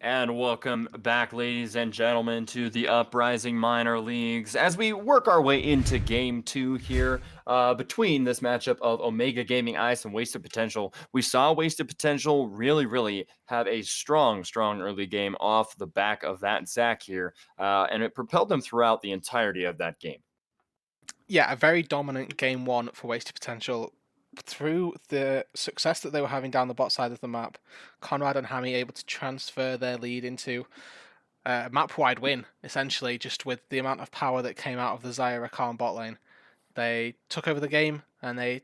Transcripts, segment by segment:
And welcome back, ladies and gentlemen, to the Uprising Minor Leagues as we work our way into Game 2 here between this matchup of Omega Gaming Ice and Wasted Potential. We saw Wasted Potential really have a strong early game off the back of that Zach here, and it propelled them throughout the entirety of that game. Yeah, a very dominant game one for Wasted Potential. Through the success that they were having down the bot side of the map, Conrad and Hammy able to transfer their lead into a map-wide win, essentially, just with the amount of power that came out of the Zyra Khan bot lane. They took over the game, and they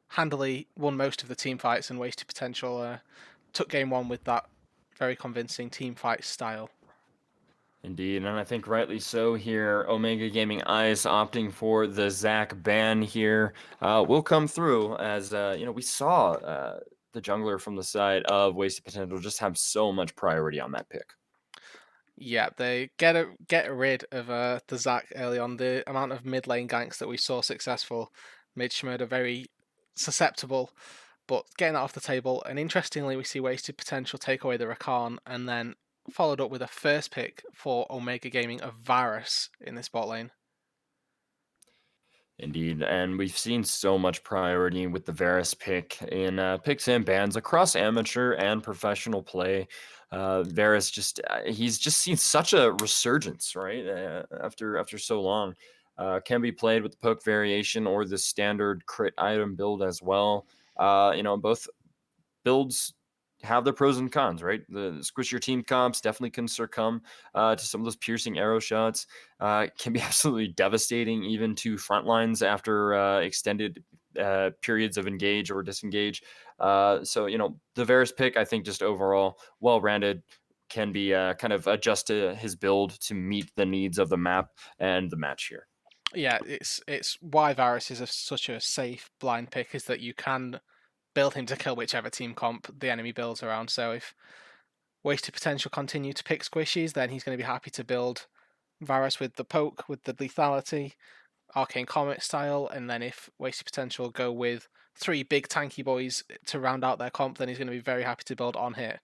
handily won most of the team fights, and Wasted Potential took game one with that very convincing team fight style. Indeed, and I think rightly so here. Omega Gaming Ice opting for the Zach ban here will come through as, we saw the jungler from the side of Wasted Potential just have so much priority on that pick. Yeah, they get rid of the Zac early on. The amount of mid lane ganks that we saw successful made Shmurda very susceptible, but getting that off the table. And interestingly, we see Wasted Potential take away the Rakan and then followed up with a first pick for Omega Gaming of Varus in this bot lane. Indeed, and we've seen so much priority with the Varus pick in picks and bans across amateur and professional play. Varus he's just seen such a resurgence, right? After so long, can be played with the poke variation or the standard crit item build as well. Both builds have their pros and cons, right? The squish your team comps definitely can succumb to some of those piercing arrow shots. Can be absolutely devastating even to front lines after extended periods of engage or disengage. The Varus pick, I think, just overall well-rounded, can be kind of adjust to his build to meet the needs of the map and the match here. Yeah, it's why Varus is such a safe blind pick is that you can build him to kill whichever team comp the enemy builds around. So if Wasted Potential continue to pick squishies, then he's going to be happy to build Varus with the poke, with the lethality, Arcane Comet style, and then if Wasted Potential go with three big tanky boys to round out their comp, then he's going to be very happy to build on hit.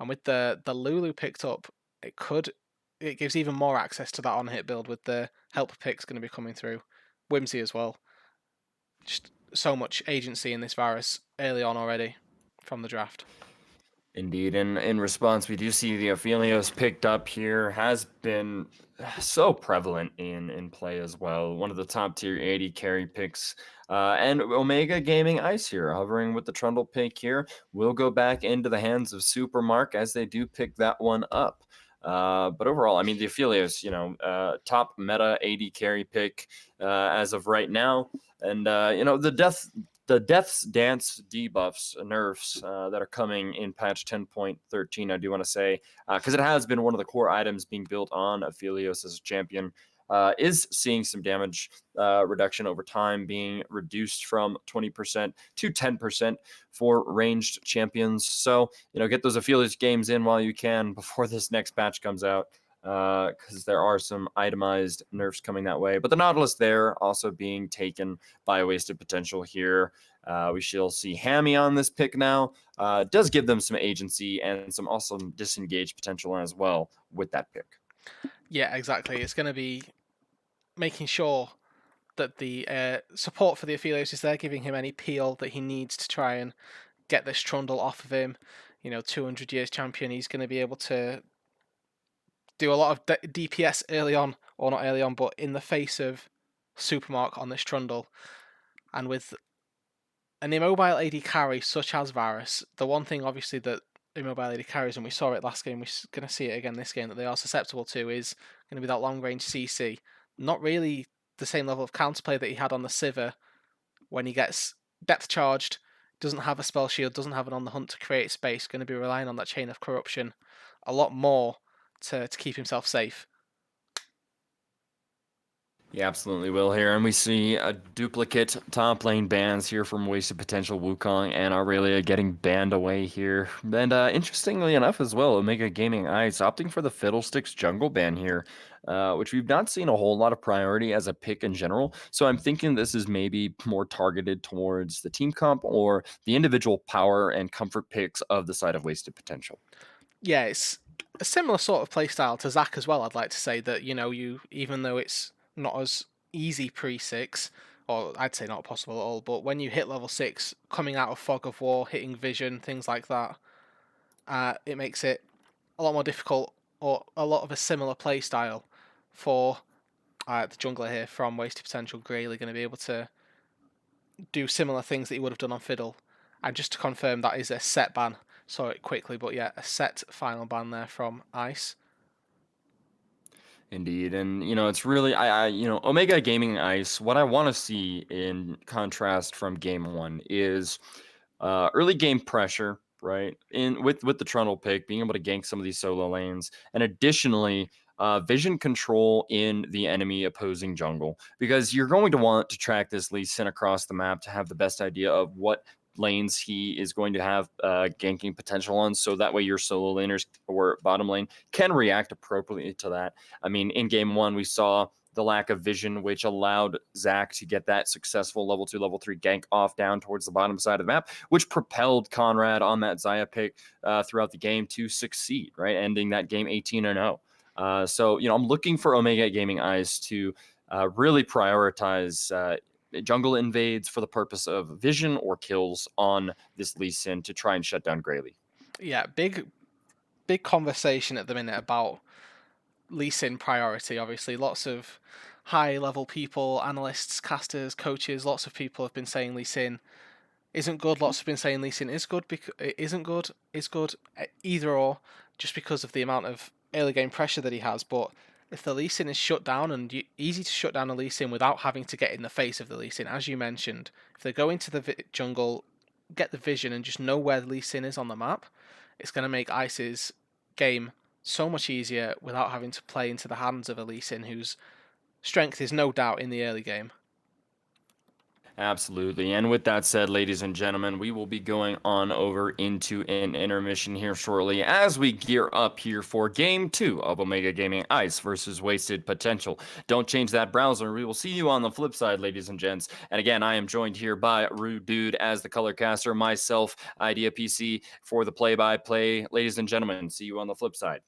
And with the Lulu picked up, it gives even more access to that on hit build with the help picks going to be coming through. Whimsy as well. Just so much agency in this Varus early on already from the draft. Indeed, and in response, we do see the Aphelios picked up here, has been so prevalent in play as well. One of the top tier 80 carry picks. And Omega Gaming Ice here, hovering with the Trundle pick here, will go back into the hands of Supermark as they do pick that one up. But overall, I mean, the Aphelios, top meta 80 carry pick as of right now. And, the Death's Dance debuffs, nerfs that are coming in patch 10.13, I do want to say, because it has been one of the core items being built on Aphelios as a champion, is seeing some damage reduction over time, being reduced from 20% to 10% for ranged champions. So, get those Aphelios games in while you can before this next patch comes out, because there are some itemized nerfs coming that way. But the Nautilus there also being taken by Wasted Potential here. We shall see Hammy on this pick now. Does give them some agency and some awesome disengage potential as well with that pick. Yeah, exactly. It's going to be making sure that the support for the Aphelios is there, giving him any peel that he needs to try and get this Trundle off of him. 200 years champion, he's going to be able to do a lot of DPS early on, or not early on, but in the face of Supermark on this Trundle. And with an immobile AD carry such as Varus, the one thing obviously that immobile AD carries, and we saw it last game, we're going to see it again this game, that they are susceptible to is going to be that long range CC. Not really the same level of counterplay that he had on the Sivir when he gets depth charged, doesn't have a spell shield, doesn't have an on the hunt to create space, going to be relying on that chain of corruption a lot more to keep himself safe. He absolutely will here, and we see a duplicate top lane bans here from Wasted Potential Wukong and Aurelia getting banned away here. And interestingly enough as well, Omega Gaming Ice opting for the Fiddlesticks jungle ban here, which we've not seen a whole lot of priority as a pick in general. So I'm thinking this is maybe more targeted towards the team comp or the individual power and comfort picks of the side of Wasted Potential. Yeah, it's a similar sort of playstyle to Zach as well. I'd like to say that you even though it's not as easy pre-6, or I'd say not possible at all, but when you hit level 6, coming out of Fog of War, hitting Vision, things like that, it makes it a lot more difficult, or a lot of a similar playstyle for the jungler here from Wasted Potential. Greyley going to be able to do similar things that he would have done on Fiddle. And just to confirm, that is a set ban. Saw it quickly, but yeah, a set final ban there from Ice. Indeed, and it's really Omega Gaming Ice. What I want to see in contrast from Game One is early game pressure, right? In with the Trundle pick, being able to gank some of these solo lanes, and additionally, vision control in the enemy opposing jungle, because you're going to want to track this Lee Sin across the map to have the best idea of what lanes he is going to have ganking potential on, so that way your solo laners or bottom lane can react appropriately to that. I mean, in game one, we saw the lack of vision, which allowed Zach to get that successful level 2, level 3 gank off down towards the bottom side of the map, which propelled Conrad on that Zaya pick throughout the game to succeed, right? Ending that game 18-0. So, I'm looking for Omega Gaming Eyes to really prioritize jungle invades for the purpose of vision or kills on this Lee Sin to try and shut down Greyley. Yeah, big conversation at the minute about Lee Sin priority. Obviously, lots of high level people, analysts, casters, coaches, lots of people have been saying Lee Sin isn't good. Lots have been saying Lee Sin is good, because it isn't good, is good, either or, just because of the amount of early game pressure that he has. But if the Lee Sin is shut down, and easy to shut down a Lee Sin without having to get in the face of the Lee Sin, as you mentioned, if they go into the jungle, get the vision, and just know where the Lee Sin is on the map, it's going to make Ice's game so much easier without having to play into the hands of a Lee Sin whose strength is no doubt in the early game. Absolutely. And with that said, ladies and gentlemen, we will be going on over into an intermission here shortly as we gear up here for game 2 of Omega Gaming Ice versus Wasted Potential. Don't change that browser. We will see you on the flip side, ladies and gents. And again, I am joined here by Rude Dude as the color caster, myself, Idea PC for the play-by-play. Ladies and gentlemen, see you on the flip side.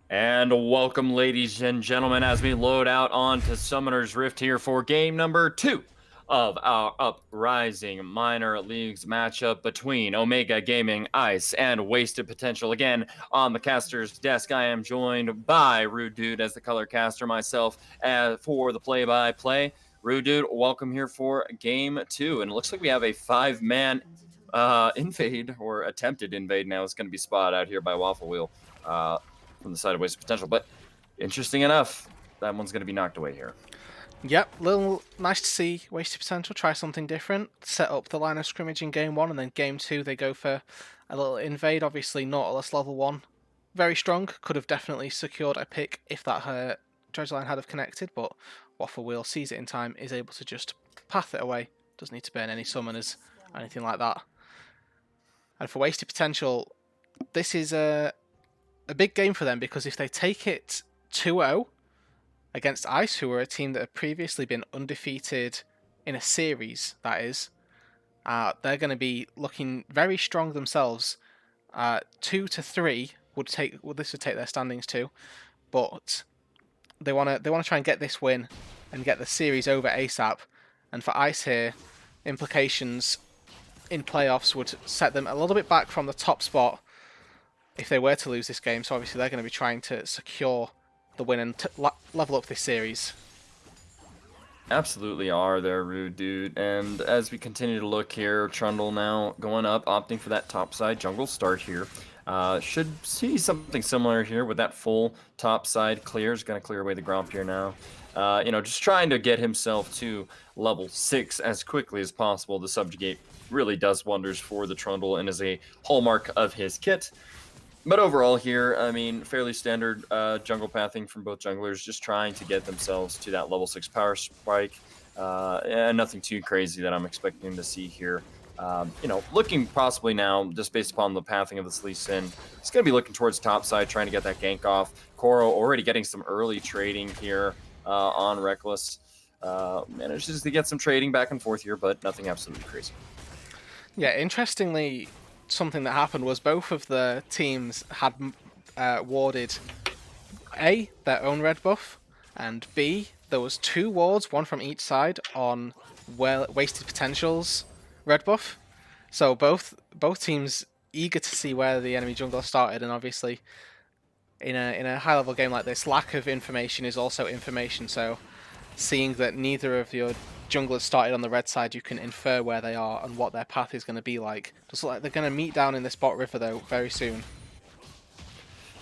And welcome, ladies and gentlemen, as we load out onto Summoner's Rift here for game number 2 of our Uprising Minor Leagues matchup between Omega Gaming, Ice, and Wasted Potential. Again, on the caster's desk, I am joined by Rude Dude as the color caster, myself for the play-by-play. Rude Dude, welcome here for game 2. And it looks like we have a 5-man invade, or attempted invade now. It's going to be spotted out here by Waffle Wheel. From the side of Wasted Potential. But interesting enough, that one's going to be knocked away here. Yep, little nice to see Wasted Potential try something different, set up the line of scrimmage in game 1, and then game 2 they go for a little invade. Obviously, Nautilus level 1, very strong, could have definitely secured a pick if that dredge line had have connected, but Waffle Wheel sees it in time, is able to just path it away, doesn't need to burn any summoners or anything like that. And for Wasted Potential, this is a big game for them, because if they take it 2-0 against Ice, who are a team that have previously been undefeated in a series, that is, they're going to be looking very strong themselves. 2-3 would take their standings to, but they want to try and get this win and get the series over ASAP. And for Ice here, implications in playoffs would set them a little bit back from the top spot if they were to lose this game, so obviously they're going to be trying to secure the win and level up this series. Absolutely are there, Rude Dude. And as we continue to look here, Trundle now going up, opting for that topside jungle start here. Should see something similar here with that full topside clear. Is going to clear away the Gromp here now. Just trying to get himself to level 6 as quickly as possible. The Subjugate really does wonders for the Trundle and is a hallmark of his kit. But overall here, I mean, fairly standard jungle pathing from both junglers, just trying to get themselves to that level 6 power spike. And nothing too crazy that I'm expecting to see here. Looking possibly now, just based upon the pathing of this Lee Sin, he's going to be looking towards top side, trying to get that gank off. Koro already getting some early trading here on Reckless. Manages to get some trading back and forth here, but nothing absolutely crazy. Yeah, interestingly, something that happened was both of the teams had warded A, their own red buff, and B, there was 2 wards, one from each side, on Wasted Potential's red buff. So both teams eager to see where the enemy jungler started, and obviously in a high level game like this, lack of information is also information. So seeing that neither of your junglers started on the red side, you can infer where they are and what their path is going to be like. Just like they're going to meet down in this bot river though very soon.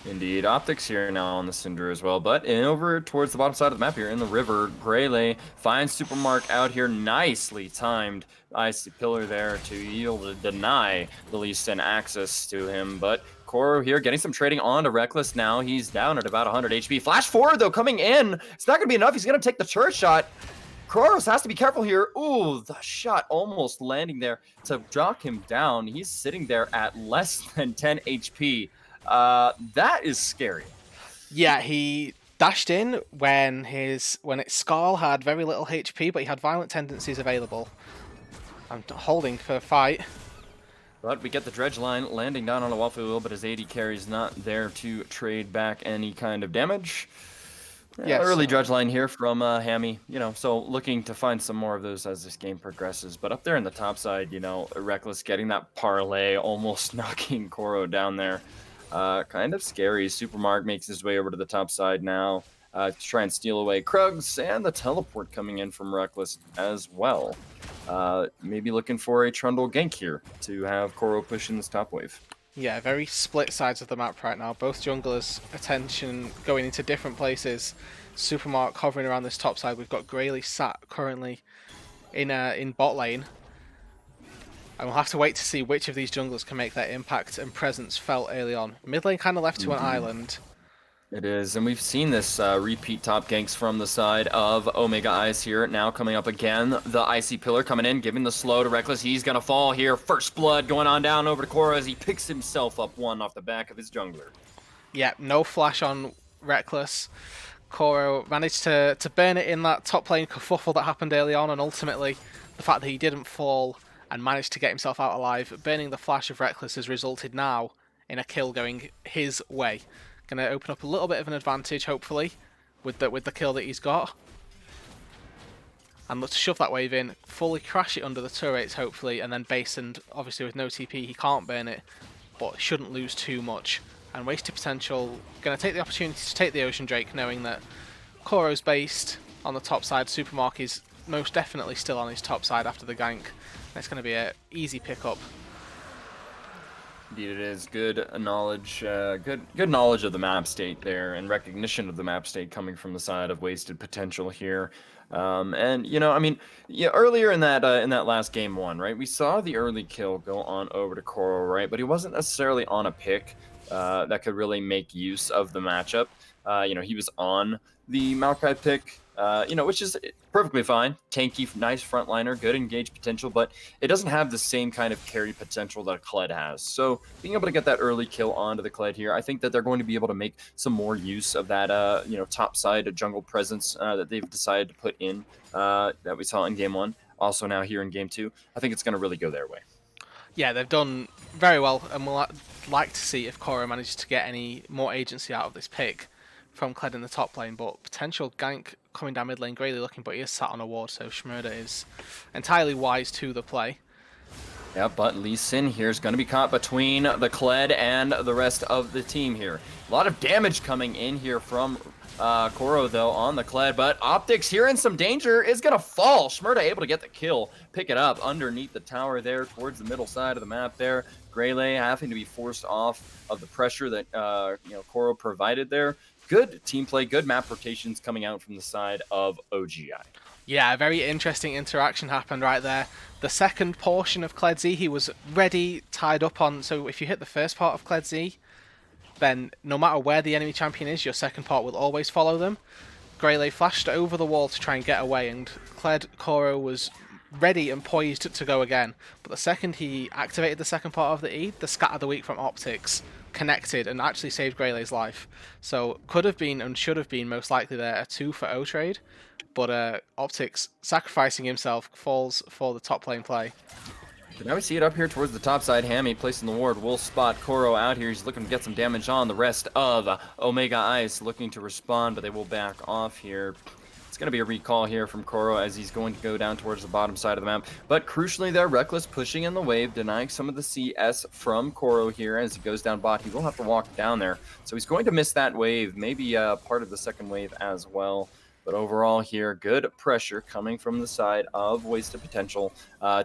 Indeed, Optics here now on the Cinder as well, but over towards the bottom side of the map here in the river, Greyley finds Supermark out here, nicely timed Icy Pillar there to yield to deny the Lee Sin access to him, but Koro here getting some trading on to Reckless now. He's down at about 100 HP. Flash forward though, coming in. It's not going to be enough. He's going to take the turret shot. Kronos has to be careful here. Ooh, the shot almost landing there to knock him down. He's sitting there at less than 10 HP. That is scary. Yeah, he dashed in when Skarl had very little HP, but he had violent tendencies available. I'm holding for a fight. But we get the dredge line landing down on a Waffle Wheel, but his AD carry's not there to trade back any kind of damage. Yeah, early dredge line here from Hammy, so looking to find some more of those as this game progresses. But up there in the top side, Reckless getting that parlay, almost knocking Koro down there. Kind of scary. Supermark makes his way over to the top side now to try and steal away Krugs, and the teleport coming in from Reckless as well. Maybe looking for a Trundle gank here to have Koro push in this top wave. Yeah, very split sides of the map right now. Both junglers' attention going into different places. Supermark hovering around this top side. We've got Greyley sat currently in bot lane. And we'll have to wait to see which of these junglers can make their impact and presence felt early on. Mid lane kind of left to an island. It is, and we've seen this repeat top ganks from the side of Omega Ice here. Now coming up again, the Icy Pillar coming in, giving the slow to Reckless. He's going to fall here. First blood going on down over to Koro as he picks himself up one off the back of his jungler. Yeah, no flash on Reckless. Koro managed to burn it in that top lane kerfuffle that happened early on, and ultimately the fact that he didn't fall and managed to get himself out alive, burning the flash of Reckless has resulted now in a kill going his way. Going to open up a little bit of an advantage, hopefully, with the kill that he's got. And let's shove that wave in, fully crash it under the turrets, hopefully, and then base, and obviously with no TP, he can't burn it, but shouldn't lose too much. And wasted potential, going to take the opportunity to take the Ocean Drake, knowing that Koro's based on the top side. Supermark is most definitely still on his top side after the gank. And it's going to be an easy pickup. Indeed, it is good knowledge, good knowledge of the map state there, and recognition of the map state coming from the side of wasted potential here. And you know, I mean, yeah, earlier in that last game one, right, we saw the early kill go on over to Koro, right, but he wasn't necessarily on a pick that could really make use of the matchup. You know, he was on the Maokai pick, you know, which is perfectly fine. Tanky, nice frontliner, good engage potential, but it doesn't have the same kind of carry potential that Kled has. So being able to get that early kill onto the Kled here, I think that they're going to be able to make some more use of that, you know, top side jungle presence that they've decided to put in that we saw in game one. Also now here in game two, I think it's going to really go their way. Yeah, they've done very well, and we'll like to see if Koro manages to get any more agency out of this pick from Kled in the top lane, but potential gank coming down mid lane, Greyley looking, but he is sat on a ward, so Schmurda is entirely wise to the play. Yeah, but Lee Sin here is going to be caught between the Kled and the rest of the team here. A lot of damage coming in here from Koro, though, on the Kled, but Optics here in some danger is going to fall. Schmurda able to get the kill, pick it up underneath the tower there towards the middle side of the map there. Greyley having to be forced off of the pressure that you know, Koro provided there. Good team play, good map rotations coming out from the side of OGI. Yeah, a very interesting interaction happened right there. The second portion of Kled Z, he was ready, tied up on, so if you hit the first part of Kled Z, then no matter where the enemy champion is, your second part will always follow them. Greyley flashed over the wall to try and get away, and Kled Koro was ready and poised to go again. But the second he activated the second part of the E, the Scatter the Weak from Optics connected and actually saved Greyley's life. So could have been and should have been most likely there a 2 for O trade, but Optics sacrificing himself falls for the top lane play. So now we see it up here towards the top side. Hammy placing the ward will spot Koro out here. He's looking to get some damage on. The rest of Omega Ice looking to respond, but they will back off here. It's going to be a recall here from Koro as he's going to go down towards the bottom side of the map. But crucially there, Reckless pushing in the wave, denying some of the CS from Koro here as he goes down bot. He will have to walk down there. So he's going to miss that wave, maybe part of the second wave as well. But overall here, good pressure coming from the side of Wasted Potential,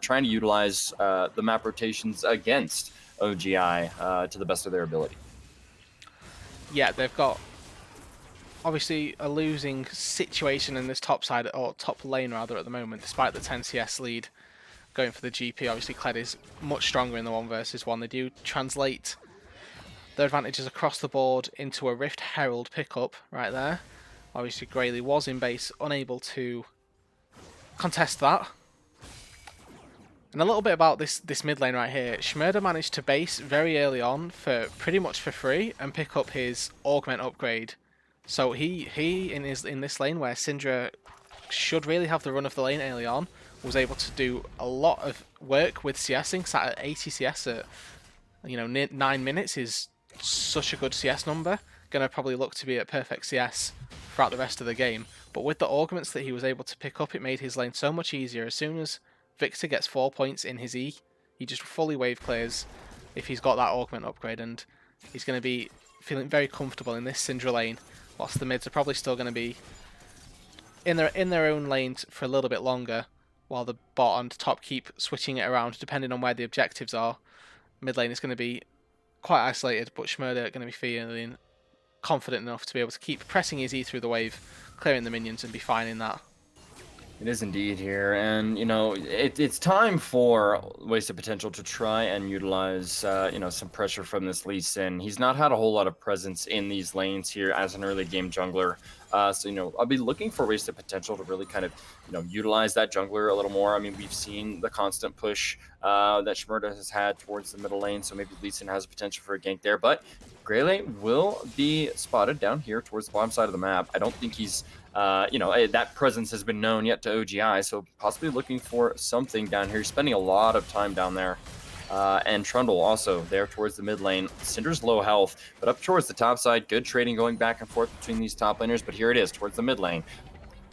trying to utilize the map rotations against OGI to the best of their ability. Yeah, they've got obviously a losing situation in this top side, or top lane rather, at the moment, despite the 10 CS lead going for the GP. Obviously Kled is much stronger in the 1 versus 1. They do translate their advantages across the board into a Rift Herald pickup right there. Obviously Greyley was in base, unable to contest that. And a little bit about this mid lane right here. Schmurda managed to base very early on for pretty much for free and pick up his augment upgrade. So he in this lane where Syndra should really have the run of the lane early on, was able to do a lot of work with CSing. Sat at 80 CS at, you know, 9 minutes is such a good CS number. Gonna probably look to be at perfect CS throughout the rest of the game. But with the augments that he was able to pick up, it made his lane so much easier. As soon as Victor gets 4 points in his E, he just fully wave clears if he's got that augment upgrade, and he's going to be feeling very comfortable in this Syndra lane, whilst the mids are probably still going to be in their own lanes for a little bit longer, while the bot and top keep switching it around depending on where the objectives are. Mid lane is going to be quite isolated, but Schmurda are going to be feeling confident enough to be able to keep pressing his E through the wave, clearing the minions, and be fine in that. It is indeed here, and you know it's time for Wasted Potential to try and utilize you know, some pressure from this Lee Sin. He's not had a whole lot of presence in these lanes here as an early game jungler, so you know, I'll be looking for Wasted Potential to really kind of, you know, utilize that jungler a little more. I mean, we've seen the constant push that Schmurda has had towards the middle lane, so maybe Lee Sin has potential for a gank there, but Greyley will be spotted down here towards the bottom side of the map. I don't think he's you know, that presence has been known yet to OGI, so possibly looking for something down here. He's spending a lot of time down there. And Trundle also there towards the mid lane. Syndra's low health, but up towards the top side, good trading going back and forth between these top laners, but here it is towards the mid lane.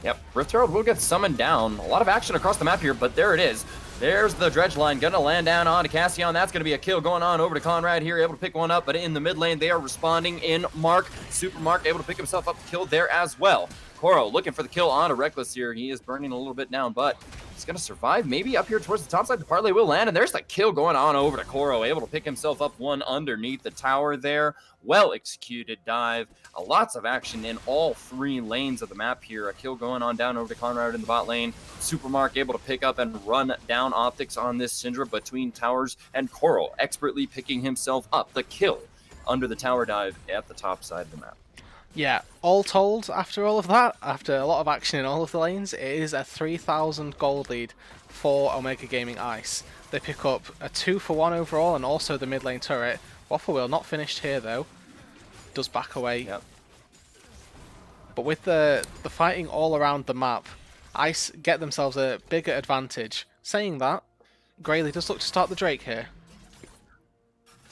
Yep, Rift Herald will get summoned down. A lot of action across the map here, but there it is. There's the dredge line, gonna land down onto Cassian. That's gonna be a kill going on over to Conrad here, able to pick one up, but in the mid lane, they are responding in Mark. Super Mark able to pick himself up the kill there as well. Koro looking for the kill on a Reckless here. He is burning a little bit down, but he's going to survive. Maybe up here towards the top side, the parlay will land, and there's the kill going on over to Koro, able to pick himself up one underneath the tower there. Well executed dive. Lots of action in all three lanes of the map here. A kill going on down over to Conrad in the bot lane. Supermark able to pick up and run down optics on this Syndra between towers, and Koro expertly picking himself up the kill under the tower dive at the top side of the map. Yeah, all told, after all of that, after a lot of action in all of the lanes, it is a 3,000 gold lead for Omega Gaming Ice. They pick up a 2-for-1 overall and also the mid lane turret. Waffle Wheel not finished here though, does back away. Yep. But with the fighting all around the map, Ice get themselves a bigger advantage. Saying that, Grayley does look to start the Drake here.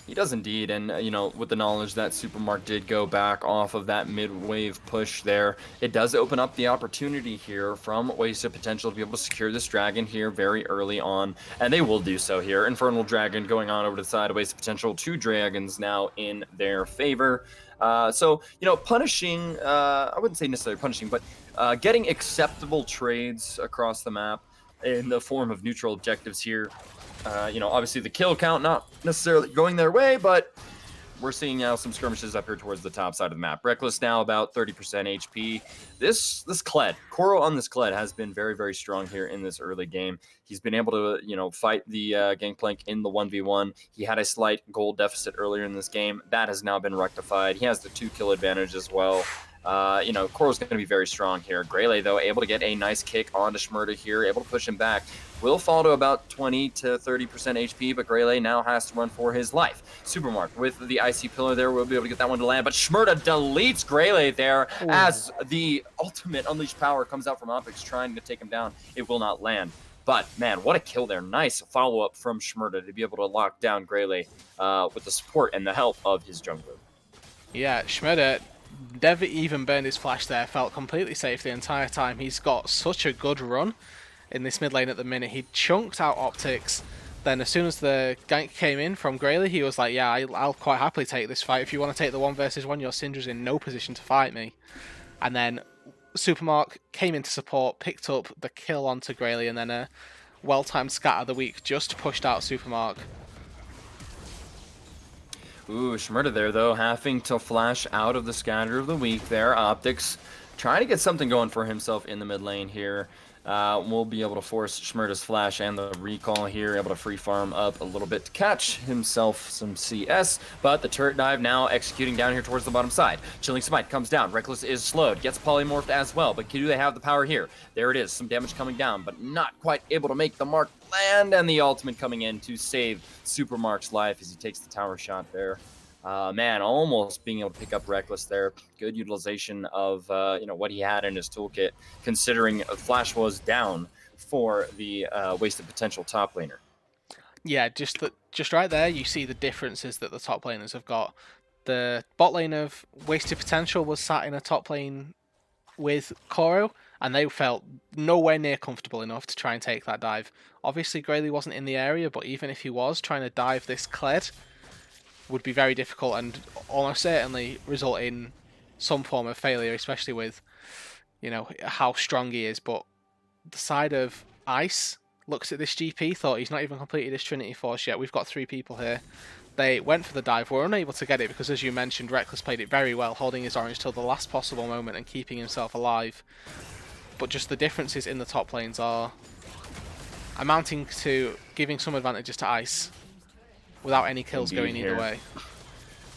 He does indeed, and you know, with the knowledge that Supermark did go back off of that mid-wave push there, it does open up the opportunity here from Wasted Potential to be able to secure this dragon here very early on, and they will do so here. Infernal Dragon going on over to the side of Wasted Potential, 2 dragons now in their favor. So, you know, punishing, I wouldn't say necessarily punishing, but getting acceptable trades across the map in the form of neutral objectives here. You know, obviously the kill count not necessarily going their way, but we're seeing now some skirmishes up here towards the top side of the map. Reckless now about 30% HP. This Kled, Koro on this Kled has been very, very strong here in this early game. He's been able to, you know, fight the Gangplank in the 1v1. He had a slight gold deficit earlier in this game. That has now been rectified. He has the 2-kill advantage as well. You know, Koro's going to be very strong here. Grayley, though, able to get a nice kick onto Schmurda here, able to push him back. Will fall to about 20 to 30% HP, but Grayley now has to run for his life. Supermark with the Icy Pillar there will be able to get that one to land, but Schmurda deletes Grayley there. Ooh. As the ultimate Unleashed Power comes out from Optics trying to take him down. It will not land. But, man, what a kill there. Nice follow-up from Schmurda to be able to lock down Grayley with the support and the help of his jungler. Yeah, Schmurda never even burned his flash there, felt completely safe the entire time. He's got such a good run in this mid lane at the minute. He chunked out Optics, then as soon as the gank came in from Grayley, he was like, yeah, I'll quite happily take this fight. If you want to take the 1 versus 1, your Syndra's in no position to fight me. And then Supermark came into support, picked up the kill onto Grayley, and then a well-timed scatter of the week just pushed out Supermark. Ooh, Schmurda there, though, having to flash out of the scatter of the week there. Optics trying to get something going for himself in the mid lane here. We'll be able to force Schmurda's flash and the recall here, able to free farm up a little bit to catch himself some CS, but the turret dive now executing down here towards the bottom side. Chilling Smite comes down, Reckless is slowed, gets polymorphed as well, but do they have the power here? There it is, some damage coming down, but not quite able to make the mark land, and the ultimate coming in to save Supermark's life as he takes the tower shot there. Man, almost being able to pick up Reckless there. Good utilization of you know, what he had in his toolkit, considering Flash was down for the Wasted Potential top laner. Yeah, just right there, you see the differences that the top laners have got. The bot lane of Wasted Potential was sat in a top lane with Koro, and they felt nowhere near comfortable enough to try and take that dive. Obviously, Grayley wasn't in the area, but even if he was, trying to dive this Kled would be very difficult and almost certainly result in some form of failure, especially with, you know, how strong he is. But the side of Ice looks at this GP, thought he's not even completed his Trinity Force yet. We've got 3 people here. They went for the dive, were unable to get it because, as you mentioned, Reckless played it very well, holding his orange till the last possible moment and keeping himself alive. But just the differences in the top lanes are amounting to giving some advantages to Ice without any kills going either way.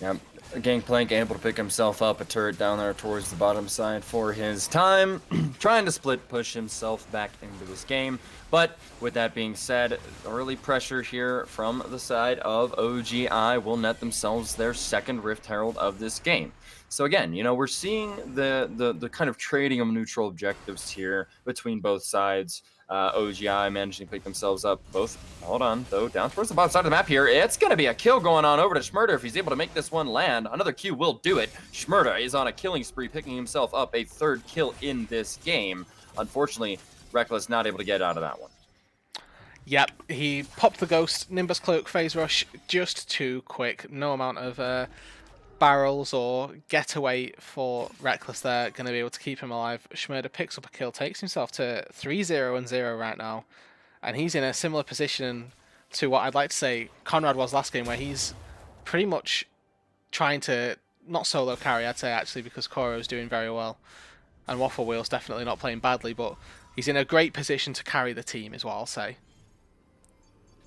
Yep. Gangplank able to pick himself up a turret down there towards the bottom side for his time. Trying to split push himself back into this game. But with that being said, early pressure here from the side of OGI will net themselves their second Rift Herald of this game. So again, we're seeing the kind of trading of neutral objectives here between both sides. OGI managing to pick themselves up both. Hold on, though, down towards the bottom side of the map here. It's going to be a kill going on over to Schmurder if he's able to make this one land. Another Q will do it. Schmurder is on a killing spree, picking himself up a 3rd kill in this game. Unfortunately, Reckless not able to get out of that one. Yep, he popped the Ghost, Nimbus Cloak, Phase Rush just too quick. No amount of barrels or getaway for Reckless there going to be able to keep him alive. Schmurder picks up a kill, takes himself to 3-0-0 right now, and he's in a similar position to what I'd like to say Conrad was last game, where he's pretty much trying to not solo carry, I'd say, actually, because Koro's doing very well, and Waffle Wheel's definitely not playing badly, but he's in a great position to carry the team is what I'll say.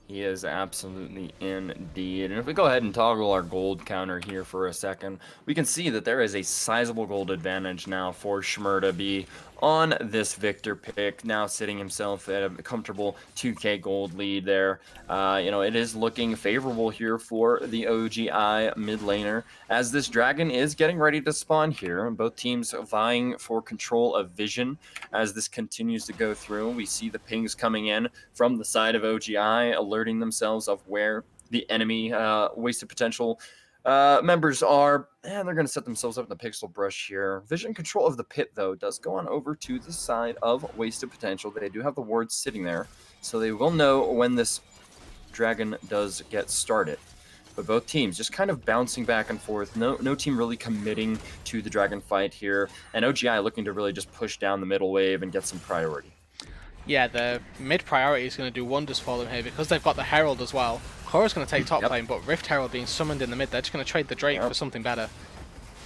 He is absolutely indeed. And if we go ahead and toggle our gold counter here for a second, we can see that there is a sizable gold advantage now for Schmur to be on this Victor pick, now sitting himself at a comfortable 2k gold lead there. It is looking favorable here for the OGI mid laner, as this dragon is getting ready to spawn here. Both teams vying for control of vision as this continues to go through. We see the pings coming in from the side of OGI, alerting themselves of where the enemy wasted potential members are, and they're going to set themselves up in the pixel brush here. Vision control of the pit, though, does go on over to the side of wasted potential. They do have the wards sitting there, so they will know when this dragon does get started. But both teams just kind of bouncing back and forth. No team really committing to the dragon fight here, and OGI looking to really just push down the middle wave and get some priority. Yeah, the mid priority is going to do wonders for them here because they've got the Herald as well. Kora's going to take top lane, but Rift Herald being summoned in the mid, they're just going to trade the Drake for something better.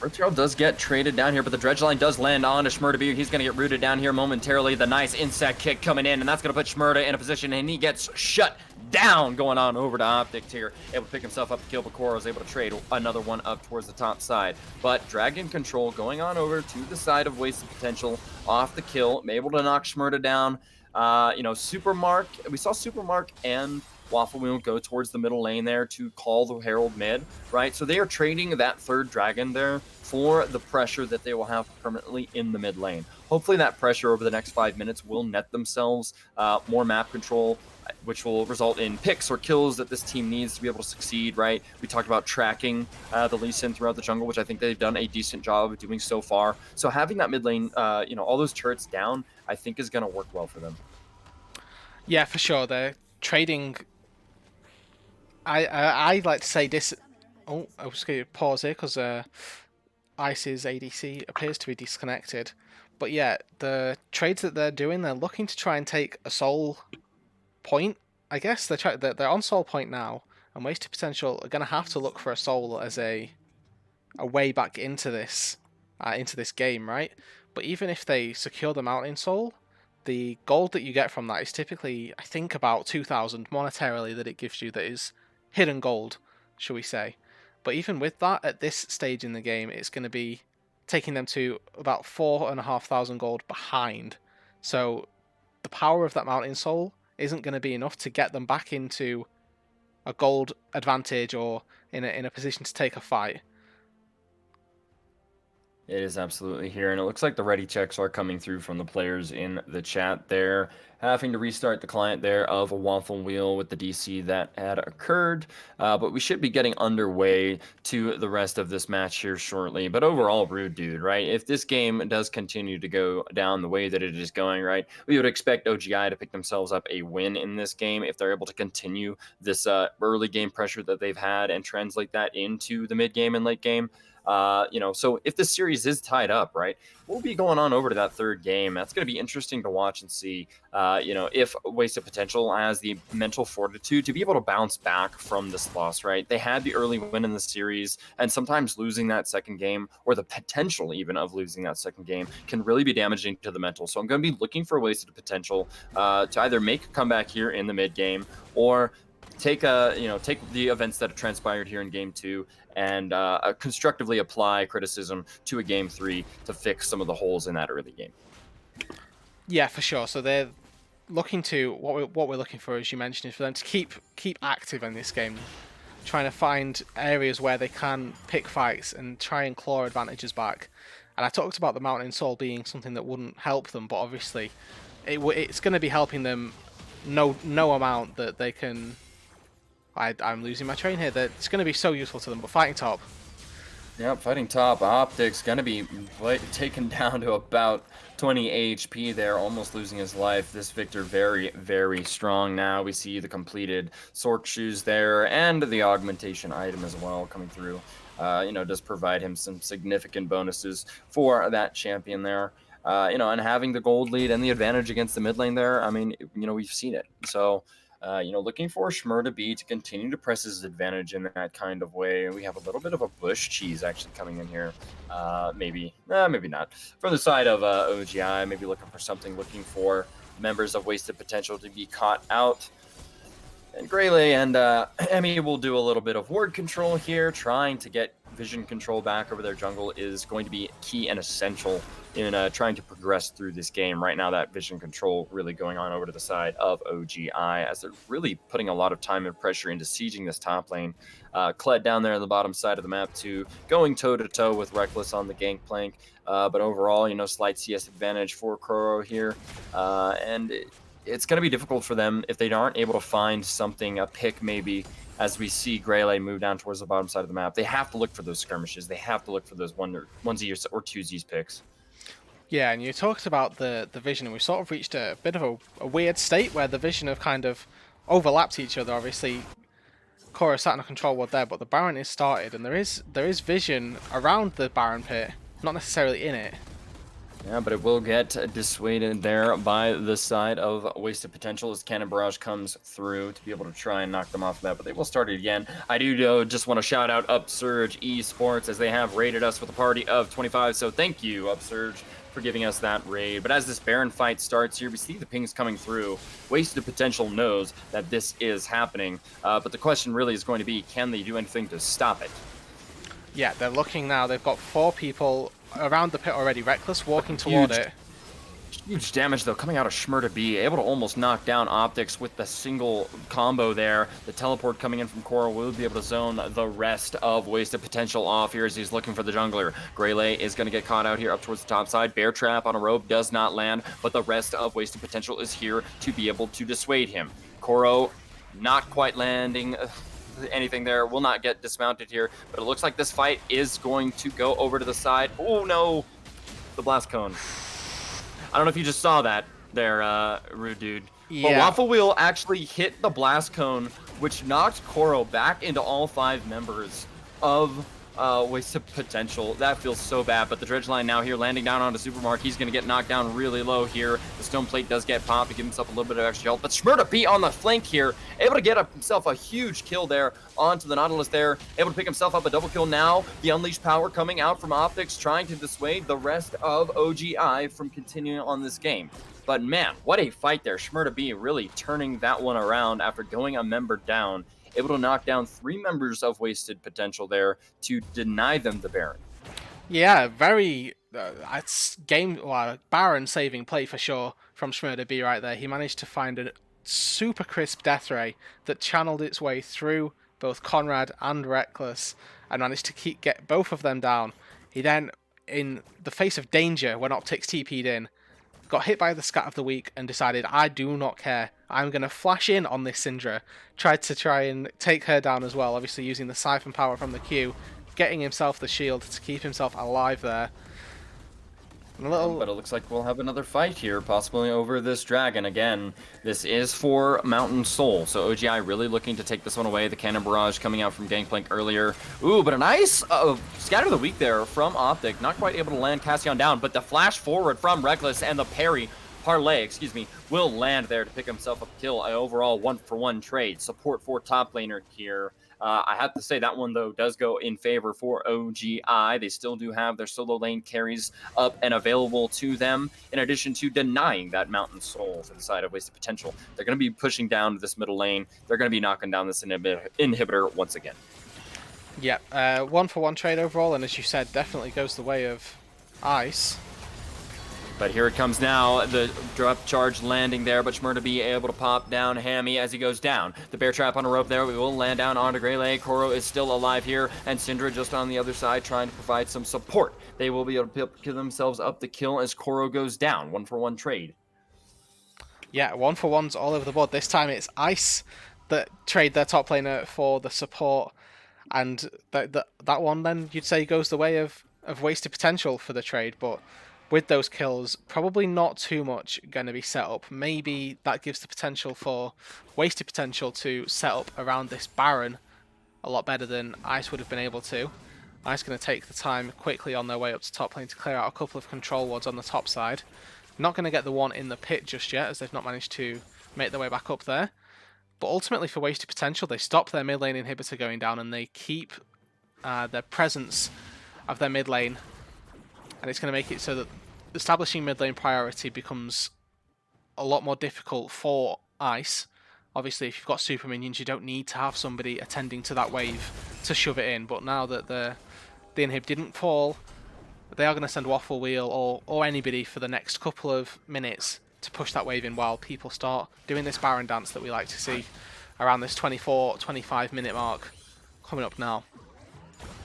Rift Herald does get traded down here, but the Dredge line does land on to Schmurda. He's going to get rooted down here momentarily. The nice insect kick coming in, and that's going to put Schmurda in a position, and he gets shut down going on over to Optic here. Able to pick himself up to kill, but Kora was able to trade another one up towards the top side. But Dragon control going on over to the side of Wasted Potential off the kill, able to knock Schmurda down. Supermark, we saw Supermark and Waffle Wheel go towards the middle lane there to call the Herald mid, right? So they are trading that third dragon there for the pressure that they will have permanently in the mid lane. Hopefully that pressure over the next 5 minutes will net themselves more map control, which will result in picks or kills that this team needs to be able to succeed, right? We talked about tracking the Lee Sin throughout the jungle, which I think they've done a decent job of doing so far. So having that mid lane, all those turrets down, I think is going to work well for them. Yeah, for sure. They're trading. I like to say this. Oh, I was going to pause here because Ice's ADC appears to be disconnected. But yeah, the trades that they're doing, they're looking to try and take a soul point. I guess they're on soul point now, and Wasted Potential are going to have to look for a soul as a way back into this game, right? But even if they secure the Mountain Soul, the gold that you get from that is typically, I think, about 2,000 monetarily that it gives you, that is hidden gold, shall we say. But even with that, at this stage in the game, it's going to be taking them to about 4,500 gold behind. So the power of that Mountain Soul isn't going to be enough to get them back into a gold advantage or in a position to take a fight. It is absolutely here, and it looks like the ready checks are coming through from the players in the chat there. Having to restart the client there of a Waffle Wheel with the DC that had occurred, but we should be getting underway to the rest of this match here shortly. But overall, Rude Dude, right? If this game does continue to go down the way that it is going, right, we would expect OGI to pick themselves up a win in this game if they're able to continue this early game pressure that they've had and translate that into the mid game and late game. So if this series is tied up, right, we'll be going on over to that third game. That's going to be interesting to watch and see, if Wasted Potential has the mental fortitude to be able to bounce back from this loss, right? They had the early win in the series, and sometimes losing that second game, or the potential even of losing that second game, can really be damaging to the mental. So I'm going to be looking for Wasted Potential to either make a comeback here in the mid game, or take the events that have transpired here in game 2 and constructively apply criticism to a game 3 to fix some of the holes in that early game. Yeah, for sure. So they're looking to what we're looking for, as you mentioned, is for them to keep active in this game. trying to find areas where they can pick fights and try and claw advantages back. And I talked about the Mountain Soul being something that wouldn't help them, but obviously it's going to be helping them no amount that they can... I'm losing my train here. That it's going to be so useful to them, but fighting top. Yep, fighting top. Optic's gonna be taken down to about 20 HP there, almost losing his life. This Victor very, very strong now. We see the completed Sork shoes there and the augmentation item as well coming through. Does provide him some significant bonuses for that champion there. And having the gold lead and the advantage against the mid lane there, I mean, we've seen it. So, looking for Schmer to continue to press his advantage in that kind of way. We have a little bit of a bush cheese actually coming in here. Maybe not. From the side of OGI, maybe looking for members of Wasted Potential to be caught out. And Greyley and Emmy will do a little bit of ward control here, trying to get vision control back over their jungle is going to be key and essential in trying to progress through this game. Right now, that vision control really going on over to the side of OGI as they're really putting a lot of time and pressure into sieging this top lane. Kled down there on the bottom side of the map too, going toe-to-toe with Reckless on the gangplank. But overall, slight CS advantage for Koro here. It's going to be difficult for them if they aren't able to find something, a pick maybe, as we see Greyley move down towards the bottom side of the map. They have to look for those skirmishes. They have to look for those onesies or twosies picks. Yeah, and you talked about the vision, and we sort of reached a bit of a weird state where the vision have kind of overlapped each other. Obviously, Koro sat in a control ward there, but the Baron is started, and there is vision around the Baron pit, not necessarily in it. Yeah, but it will get dissuaded there by the side of Wasted Potential as Cannon Barrage comes through to be able to try and knock them off of that, but they will start it again. I do just want to shout out Upsurge Esports as they have raided us with a party of 25, so thank you, Upsurge, for giving us that raid. But as this Baron fight starts here, we see the pings coming through. Wasted Potential knows that this is happening, but the question really is going to be, can they do anything to stop it? Yeah, they're looking now. They've got 4 people around the pit already. Reckless walking toward it. Huge damage though coming out of Schmer, able to almost knock down Optics with the single combo there. The teleport coming in from Koro will be able to zone the rest of Wasted Potential off here as he's looking for the jungler. Greyley is going to get caught out here up towards the top side. Bear Trap on a rope does not land, but the rest of Wasted Potential is here to be able to dissuade him. Koro not quite landing anything there, will not get dismounted here, but it looks like this fight is going to go over to the side. Oh no, the blast cone. I don't know if you just saw that there, rude dude. Yeah. But Waffle Wheel actually hit the blast cone, which knocked Koro back into all 5 members of Wasted Potential. That feels so bad, but the Dredge Line now here landing down onto Supermark. He's going to get knocked down really low here. The Stone Plate does get popped to give himself a little bit of extra health, but Schmer on the flank here, able to get himself a huge kill there onto the Nautilus there, able to pick himself up a double kill now. The Unleashed Power coming out from Optics, trying to dissuade the rest of OGI from continuing on this game. But man, what a fight there. Schmer really turning that one around after going a member down, able to knock down 3 members of Wasted Potential there to deny them the Baron. Yeah, very it's Baron saving play for sure from Schmer right there. He managed to find a super crisp death ray that channeled its way through both Conrad and Reckless and managed to get both of them down. He then, in the face of danger when Optics TP'd in, got hit by the Scat of the Week and decided, I do not care. I'm going to flash in on this Syndra. Tried to try and take her down as well, obviously using the Siphon Power from the Q, getting himself the shield to keep himself alive there. But it looks like we'll have another fight here, possibly over this dragon. Again, this is for Mountain Soul, so OGI really looking to take this one away. The Cannon Barrage coming out from Gangplank earlier. Ooh, but a nice Scatter the Weak there from Optic. Not quite able to land Cassion down, but the flash forward from Reckless and the parlay, will land there to pick himself up a kill. An overall 1-for-1 trade. Support for top laner here. I have to say that one, though, does go in favor for OGI. They still do have their solo lane carries up and available to them, in addition to denying that Mountain Soul to the side of Wasted Potential. They're going to be pushing down this middle lane. They're going to be knocking down this inhibitor once again. Yeah, 1-for-1 trade overall, and as you said, definitely goes the way of Ice. But here it comes now. The drop charge landing there, but Shmurda be able to pop down Hammy as he goes down. The bear trap on a rope there. We will land down onto Greyley. Koro is still alive here, and Syndra just on the other side trying to provide some support. They will be able to pick themselves up the kill as Koro goes down. 1-for-1 trade. Yeah, 1-for-1s all over the board. This time it's Ice that trade their top laner for the support, and that one then you'd say goes the way of wasted potential for the trade, but with those kills, probably not too much going to be set up. Maybe that gives the potential for wasted potential to set up around this Baron a lot better than Ice would have been able to. Ice going to take the time quickly on their way up to top lane to clear out a couple of control wards on the top side. Not going to get the one in the pit just yet, as they've not managed to make their way back up there. But ultimately, for wasted potential, they stop their mid lane inhibitor going down, and they keep their presence of their mid lane. And it's going to make it so that establishing mid lane priority becomes a lot more difficult for Ice. Obviously, if you've got super minions, you don't need to have somebody attending to that wave to shove it in. But now that the inhib didn't fall, they are going to send Waffle Wheel or anybody for the next couple of minutes to push that wave in while people start doing this Baron dance that we like to see around this 24-25 minute mark coming up now.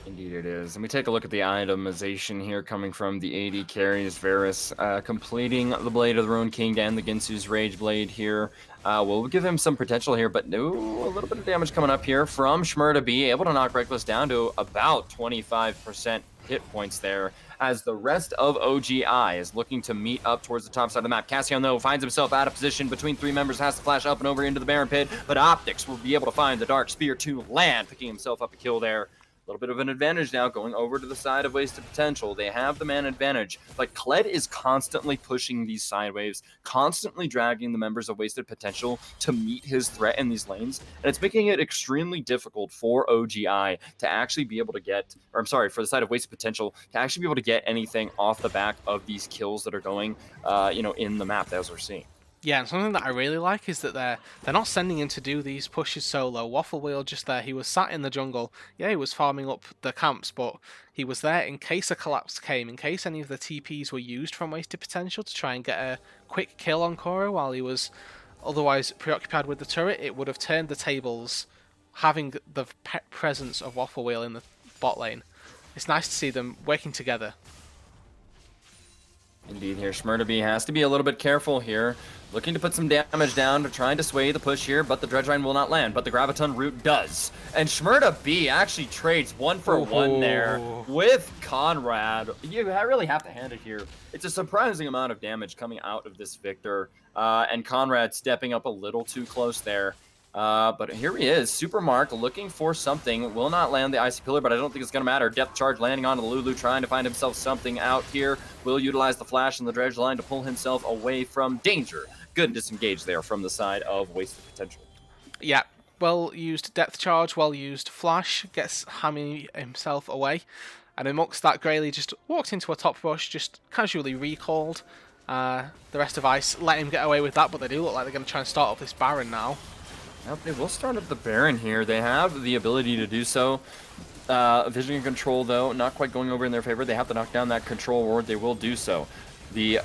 Indeed it is. And we take a look at the itemization here coming from the AD carries. Varus completing the Blade of the Ruined King and the Ginsu's Rage Blade here. We'll give him some potential here, but no, a little bit of damage coming up here from Shmurda B, able to knock Reckless down to about 25% hit points there, as the rest of OGI is looking to meet up towards the top side of the map. Cassian, though, finds himself out of position between three members, has to flash up and over into the Baron pit, but Optics will be able to find the Dark Spear to land, picking himself up a kill there. A little bit of an advantage now going over to the side of Wasted Potential. They have the man advantage, but Kled is constantly pushing these side waves, constantly dragging the members of Wasted Potential to meet his threat in these lanes, and it's making it extremely difficult for OGI to actually be able to get, or I'm sorry, for the side of Wasted Potential to actually be able to get anything off the back of these kills that are going, in the map as we're seeing. Yeah, and something that I really like is that they're not sending him to do these pushes solo. Waffle Wheel just there. He was sat in the jungle. Yeah, he was farming up the camps, but he was there in case a collapse came, in case any of the TPs were used from Wasted Potential to try and get a quick kill on Koro while he was otherwise preoccupied with the turret. It would have turned the tables having the presence of Waffle Wheel in the bot lane. It's nice to see them working together. Indeed here, Shmurda B has to be a little bit careful here. Looking to put some damage down, trying to sway the push here, but the Dredge Line will not land, but the Graviton Root does. And Shmurda B actually trades 1-for-1 there with Conrad. You really have to hand it here. It's a surprising amount of damage coming out of this Victor, and Conrad stepping up a little too close there. But here he is, Supermark, looking for something. Will not land the Icy Pillar, but I don't think it's going to matter. Depth Charge landing onto the Lulu, trying to find himself something out here. Will utilize the Flash and the Dredge Line to pull himself away from danger. Good disengage there from the side of Wasted Potential. Yeah, well used Depth Charge, well used Flash, gets Hammy himself away. And amongst that, Greyley just walked into a top bush, just casually recalled. The rest of Ice let him get away with that, but they do look like they're going to try and start off this Baron now. Yep, they will start up the Baron here. They have the ability to do so. Vision and Control, though, not quite going over in their favor. They have to knock down that Control Ward. They will do so. The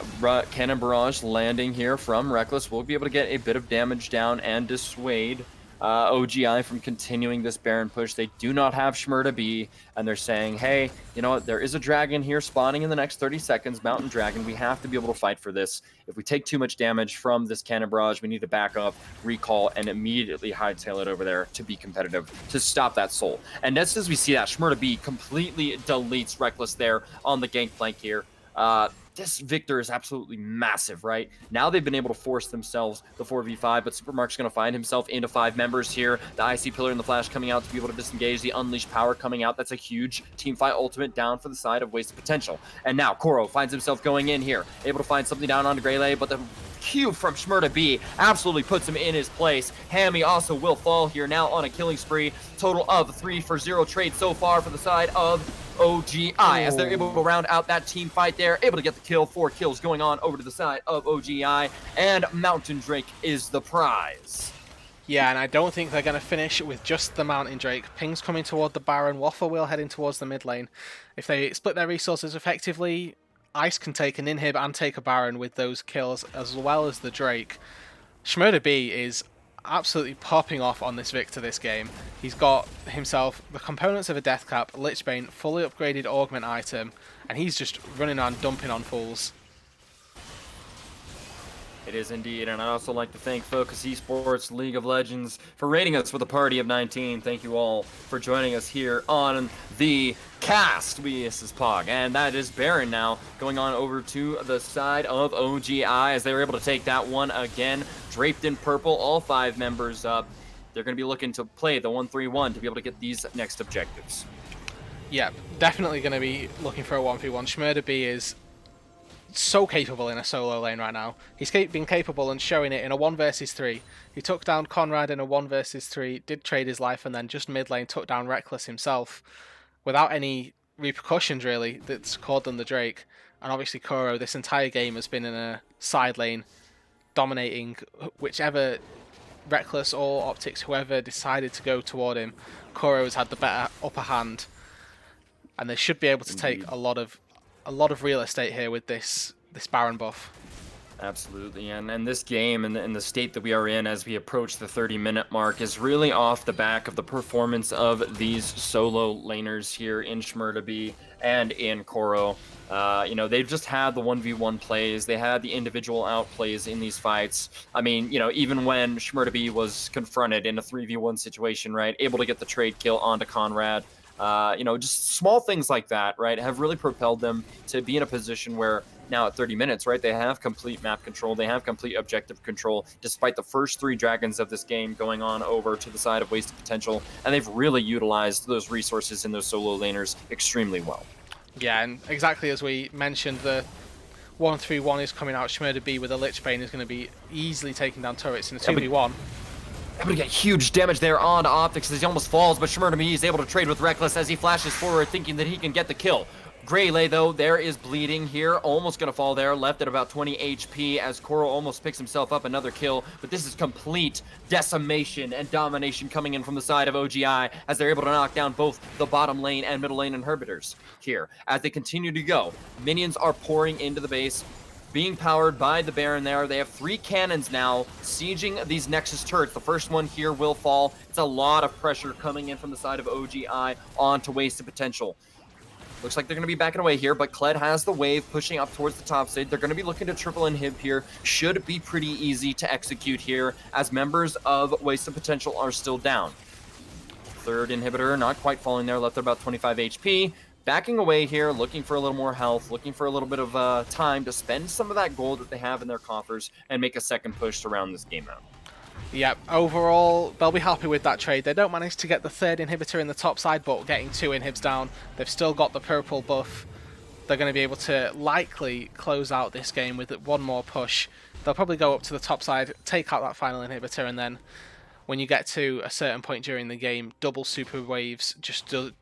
Cannon Barrage landing here from Reckless will be able to get a bit of damage down and dissuade OGI from continuing this Baron push. They do not have Shmurda B, and they're saying, hey, you know what, there is a dragon here spawning in the next 30 seconds, Mountain Dragon. We have to be able to fight for this. If we take too much damage from this Cannon Barrage, we need to back up, recall, and immediately hightail it over there to be competitive, to stop that soul. And just as we see that, Shmurda B completely deletes Reckless there on the gangplank here. This Victor is absolutely massive, right? Now they've been able to force themselves the 4v5, but Supermark's going to find himself into 5 members here. The IC Pillar and the Flash coming out to be able to disengage. The Unleashed Power coming out. That's a huge teamfight ultimate down for the side of Wasted Potential. And now Koro finds himself going in here, able to find something down onto Greyley, but the Q from Shmurda B absolutely puts him in his place. Hammy also will fall here now on a killing spree. Total of 3-for-0 trade so far for the side of OGI, as they're able to round out that team fight there, able to get the kill. 4 kills going on over to the side of OGI, and Mountain Drake is the prize. Yeah, and I don't think they're going to finish with just the Mountain Drake. Ping's coming toward the Baron, Waffle Wheel heading towards the mid lane. If they split their resources effectively, Ice can take an inhib and take a Baron with those kills, as well as the Drake. Shmurda B is absolutely popping off on this Victor this game. He's got himself the components of a Deathcap, Lichbane, fully upgraded augment item, and he's just running on dumping on fools. It is indeed, and I'd also like to thank Focus Esports League of Legends for rating us with a party of 19. Thank you all for joining us here on the cast. This is Pog, and that is Baron now going on over to the side of OGI as they were able to take that one again. Draped in purple, all 5 members up. They're going to be looking to play the 1-3-1 to be able to get these next objectives. Yeah, definitely going to be looking for a 1v1. Shmurda B is so capable in a solo lane right now. He's been capable and showing it in a 1 versus 3. He took down Conrad in a 1 versus 3, did trade his life, and then just mid lane took down Reckless himself without any repercussions really that's caused them the Drake. And obviously Kuro this entire game has been in a side lane dominating whichever Reckless or Optics, whoever decided to go toward him. Kuro has had the better upper hand, and they should be able to take a lot of real estate here with this Baron buff. Absolutely, and this game and the state that we are in as we approach the 30-minute mark is really off the back of the performance of these solo laners here in Shmurda B and in Koro. You know, they've just had the 1v1 plays, they had the individual outplays in these fights. I mean, you know, even when Shmurda B was confronted in a 3v1 situation, right, able to get the trade kill onto Conrad. You know, just small things like that, right, have really propelled them to be in a position where now at 30 minutes, right, they have complete map control, they have complete objective control, despite the first 3 dragons of this game going on over to the side of Wasted Potential, and they've really utilized those resources in those solo laners extremely well. Yeah, and exactly as we mentioned, the 1-3-1 is coming out. Shmurda B with a Lichbane is going to be easily taking down turrets in a 2v1. Able to get huge damage there on Optics as he almost falls, but Shmurda B is able to trade with Reckless as he flashes forward, thinking that he can get the kill. Greylay, though, there is bleeding here, almost going to fall there, left at about 20 HP as Koro almost picks himself up another kill, but this is complete decimation and domination coming in from the side of OGI as they're able to knock down both the bottom lane and middle lane inhibitors here. As they continue to go, minions are pouring into the base, being powered by the Baron there. They have 3 cannons now sieging these Nexus turrets. The first one here will fall. It's a lot of pressure coming in from the side of OGI onto Wasted Potential. Looks like they're going to be backing away here, but Kled has the wave pushing up towards the top side. They're going to be looking to triple inhib here. Should be pretty easy to execute here as members of Wasted Potential are still down. 3rd inhibitor not quite falling there, left at about 25 HP. Backing away here, looking for a little more health, looking for a little bit of time to spend some of that gold that they have in their coffers and make a second push to round this game out. Yeah, overall, they'll be happy with that trade. They don't manage to get the 3rd inhibitor in the top side, but getting 2 inhibs down, they've still got the purple buff. They're going to be able to likely close out this game with 1 more push. They'll probably go up to the top side, take out that final inhibitor, and then when you get to a certain point during the game, double super waves just do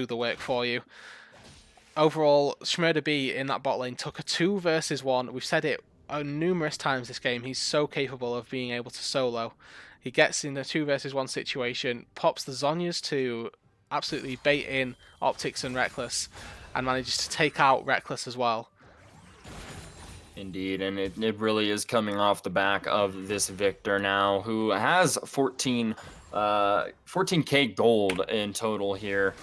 the work for you. Overall, Shmurda B in that bot lane took a 2 versus 1. We've said it numerous times this game. He's so capable of being able to solo. He gets in a 2 versus 1 situation, pops the Zhonya's to absolutely bait in Optics and Reckless, and manages to take out Reckless as well. Indeed, and it really is coming off the back of this Victor now, who has 14k gold in total here.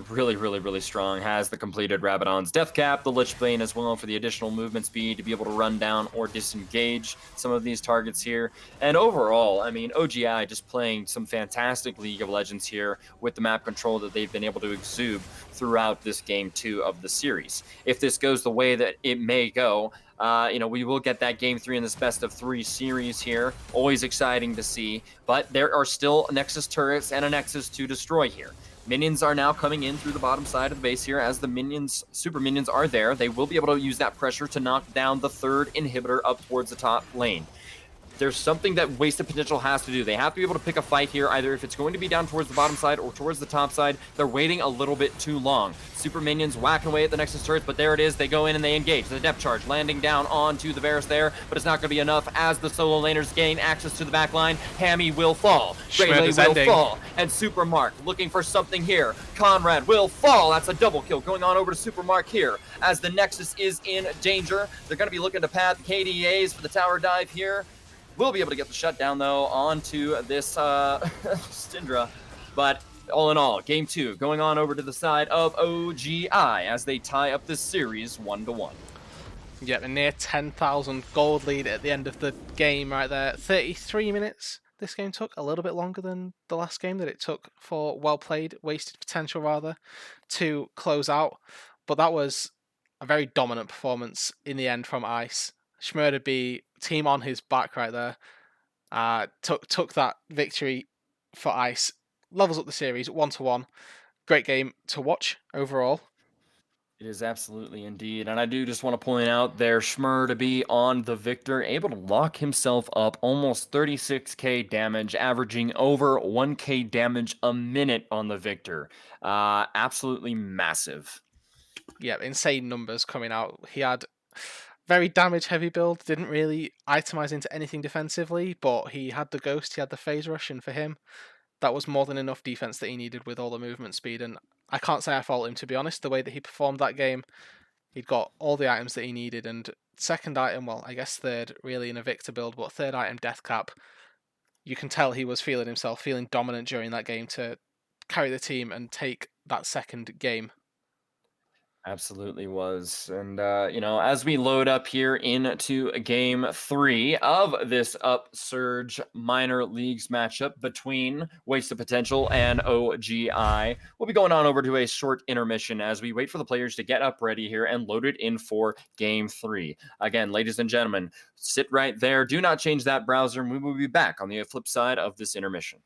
Really strong. Has the completed Rabadon's Death Cap, the Lich Bane as well for the additional movement speed to be able to run down or disengage some of these targets here. And overall, I mean, OGI just playing some fantastic League of Legends here with the map control that they've been able to exude throughout this game 2 of the series. If this goes the way that it may go, you know, we will get that game 3 in this best of 3 series here. Always exciting to see, but there are still Nexus turrets and a Nexus to destroy here. Minions are now coming in through the bottom side of the base here as the minions, super minions are there. They will be able to use that pressure to knock down the 3rd inhibitor up towards the top lane. there's something that Wasted Potential has to do. They have to be able to pick a fight here, either if it's going to be down towards the bottom side or towards the top side. They're waiting a little bit too long. Super minions whacking away at the Nexus turrets, but there it is. They go in and they engage. The depth charge landing down onto the Varus there, but it's not going to be enough as the solo laners gain access to the back line. Hammy will fall. Greyley will fall. And Supermark looking for something here. Conrad will fall. That's a double kill going on over to Supermark here as the Nexus is in danger. They're going to be looking to pad KDAs for the tower dive here. Will be able to get the shutdown, though, onto this Syndra. But all in all, game 2 going on over to the side of OGI as they tie up this series 1-1. Yep, a near 10,000 gold lead at the end of the game right there. 33 minutes this game took, a little bit longer than the last game that it took for well played, wasted potential rather, to close out. But that was a very dominant performance in the end from Ice. Schmurder B, team on his back right there, took that victory for Ice, levels up the series 1-1. Great game to watch overall. It is absolutely indeed. And I do just want to point out there, Schmur to be on the Victor, able to lock himself up almost 36k damage, averaging over 1k damage a minute on the Victor. Absolutely massive. Yeah, insane numbers coming out. He had very damage heavy build, didn't really itemize into anything defensively, but he had the Ghost, he had the Phase Rush, and for him, that was more than enough defense that he needed with all the movement speed. And I can't say I fault him, to be honest. The way that he performed that game, he'd got all the items that he needed. And second item, well, I guess third, really in a Victor build, but third item, Death Cap, you can tell he was feeling himself, feeling dominant during that game to carry the team and take that second game. Absolutely was. And, as we load up here into game 3 of this Upsurge minor leagues matchup between Wasted Potential and OGI, we'll be going on over to a short intermission as we wait for the players to get up ready here and loaded in for game 3. Again, ladies and gentlemen, sit right there. Do not change that browser, and we will be back on the flip side of this intermission.